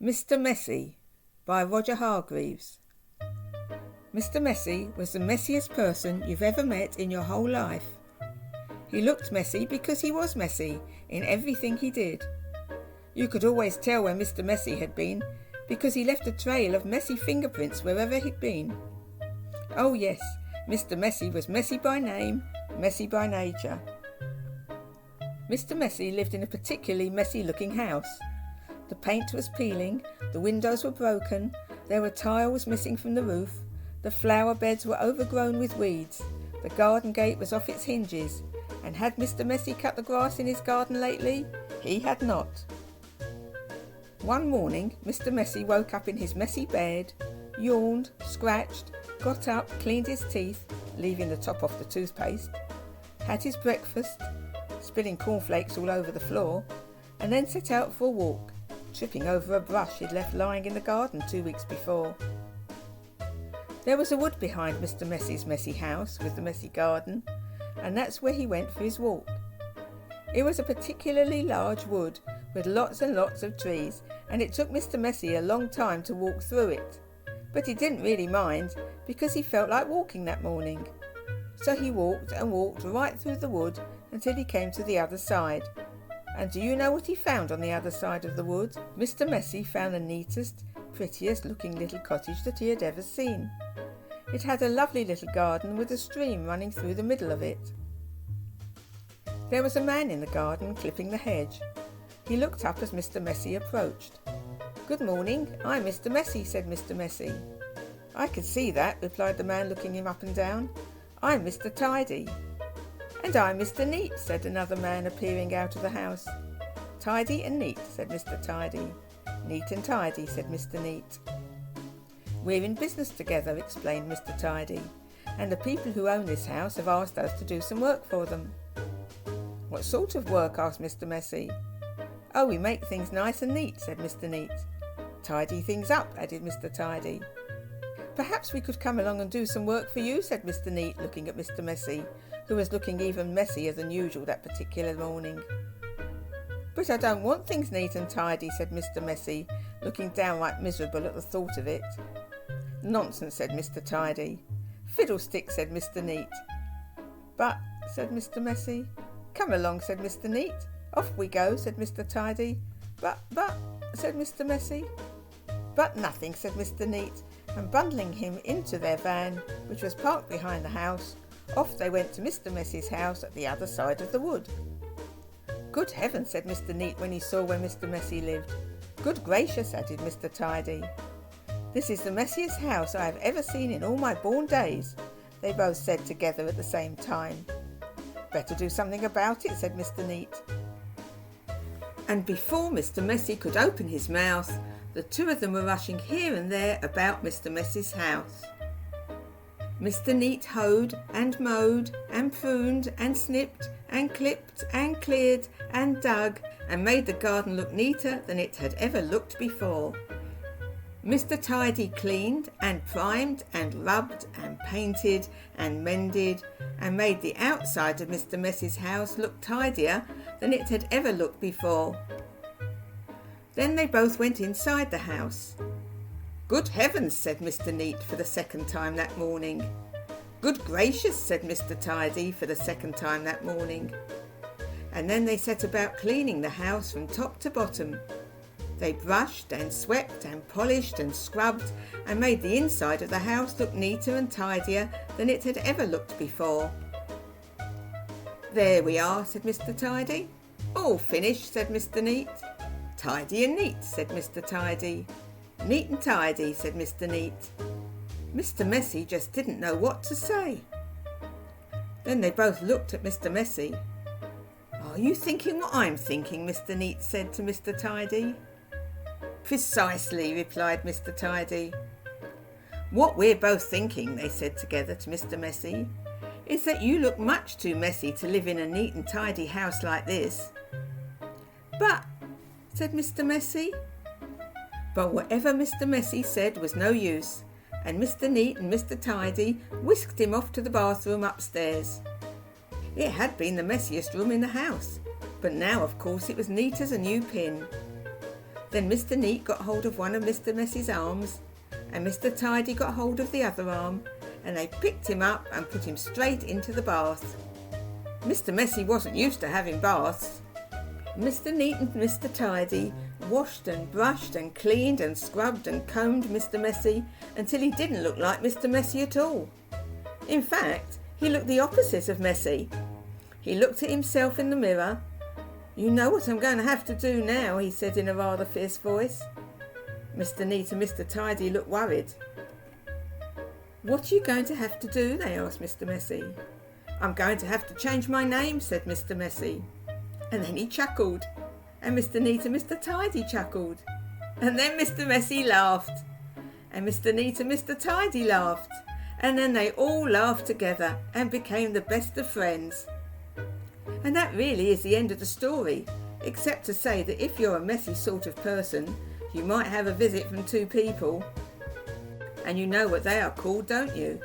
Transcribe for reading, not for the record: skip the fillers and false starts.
Mr. Messi by Roger Hargreaves. Mr. Messi was the messiest person you've ever met in your whole life. He looked messy because he was messy in everything he did. You could always tell where Mr. Messi had been because he left a trail of messy fingerprints wherever he'd been. Oh yes, Mr. Messi was messy by name, messy by nature. Mr. Messi lived in a particularly messy looking house. The paint was peeling, the windows were broken, there were tiles missing from the roof, the flower beds were overgrown with weeds, the garden gate was off its hinges, and had Mr. Messi cut the grass in his garden lately? He had not. One morning, Mr. Messi woke up in his messy bed, yawned, scratched, got up, cleaned his teeth, leaving the top off the toothpaste, had his breakfast, spilling cornflakes all over the floor, and then set out for a walk, tripping over a brush he'd left lying in the garden 2 weeks before. There was a wood behind Mr. Messi's messy house with the messy garden, and that's where he went for his walk. It was a particularly large wood with lots and lots of trees, and it took Mr. Messi a long time to walk through it. But he didn't really mind because he felt like walking that morning. So he walked and walked right through the wood until he came to the other side. And do you know what he found on the other side of the wood? Mr. Messi found the neatest, prettiest looking little cottage that he had ever seen. It had a lovely little garden with a stream running through the middle of it. There was a man in the garden clipping the hedge. He looked up as Mr. Messi approached. "Good morning, I'm Mr. Messi," said Mr. Messi. "I could see that," replied the man, looking him up and down. "I'm Mr. Tidy." "And I'm Mr. Neat," said another man, appearing out of the house. "Tidy and neat," said Mr. Tidy. "Neat and tidy," said Mr. Neat. "We're in business together," explained Mr. Tidy, "and the people who own this house have asked us to do some work for them." "What sort of work?" asked Mr. Messi. "Oh, we make things nice and neat," said Mr. Neat. "Tidy things up," added Mr. Tidy. "Perhaps we could come along and do some work for you," said Mr. Neat, looking at Mr. Messi, who was looking even messier than usual that particular morning. "But I don't want things neat and tidy," said Mr. Messi, looking downright miserable at the thought of it. "Nonsense," said Mr. Tidy. "Fiddlesticks," said Mr. Neat. "But," said Mr. Messi. "Come along," said Mr. Neat. "Off we go," said Mr. Tidy. But," said Mr. Messi. "But nothing," said Mr. Neat, and bundling him into their van, which was parked behind the house, off they went to Mr. Messi's house at the other side of the wood. "Good heavens," said Mr. Neat when he saw where Mr. Messi lived. "Good gracious," added Mr. Tidy. "This is the messiest house I have ever seen in all my born days," they both said together at the same time. "Better do something about it," said Mr. Neat. And before Mr. Messi could open his mouth, the two of them were rushing here and there about Mr. Messi's house. Mr. Neat hoed and mowed and pruned and snipped and clipped and cleared and dug and made the garden look neater than it had ever looked before. Mr. Tidy cleaned and primed and rubbed and painted and mended and made the outside of Mr. Messi's house look tidier than it had ever looked before. Then they both went inside the house. "Good heavens," said Mr. Neat for the second time that morning. "Good gracious," said Mr. Tidy for the second time that morning. And then they set about cleaning the house from top to bottom. They brushed and swept and polished and scrubbed and made the inside of the house look neater and tidier than it had ever looked before. "There we are," said Mr. Tidy. "All finished," said Mr. Neat. "Tidy and neat," said Mr. Tidy. "Neat and tidy," said Mr. Neat. Mr. Messi just didn't know what to say. Then they both looked at Mr. Messi. "Are you thinking what I'm thinking?" Mr. Neat said to Mr. Tidy. "Precisely," replied Mr. Tidy. "What we're both thinking," they said together to Mr. Messi, "is that you look much too messy to live in a neat and tidy house like this." "But," said Mr. Messi. But whatever Mr. Messi said was no use, and Mr. Neat and Mr. Tidy whisked him off to the bathroom upstairs. It had been the messiest room in the house, but now of course it was neat as a new pin. Then Mr. Neat got hold of one of Mr. Messy's arms, and Mr. Tidy got hold of the other arm, and they picked him up and put him straight into the bath. Mr. Messy wasn't used to having baths. Mr. Neat and Mr. Tidy washed and brushed and cleaned and scrubbed and combed Mr. Messy until he didn't look like Mr. Messy at all. In fact, he looked the opposite of Messy. He looked at himself in the mirror. "You know what I'm going to have to do now," he said in a rather fierce voice. Mr. Neat and Mr. Tidy looked worried. "What are you going to have to do?" they asked Mr. Messy. "I'm going to have to change my name," said Mr. Messy. And then he chuckled, and Mr. Neat and Mr. Tidy chuckled, and then Mr. Messy laughed, and Mr. Neat and Mr. Tidy laughed, and then they all laughed together and became the best of friends. And that really is the end of the story, except to say that if you're a messy sort of person, you might have a visit from two people, and you know what they are called, don't you?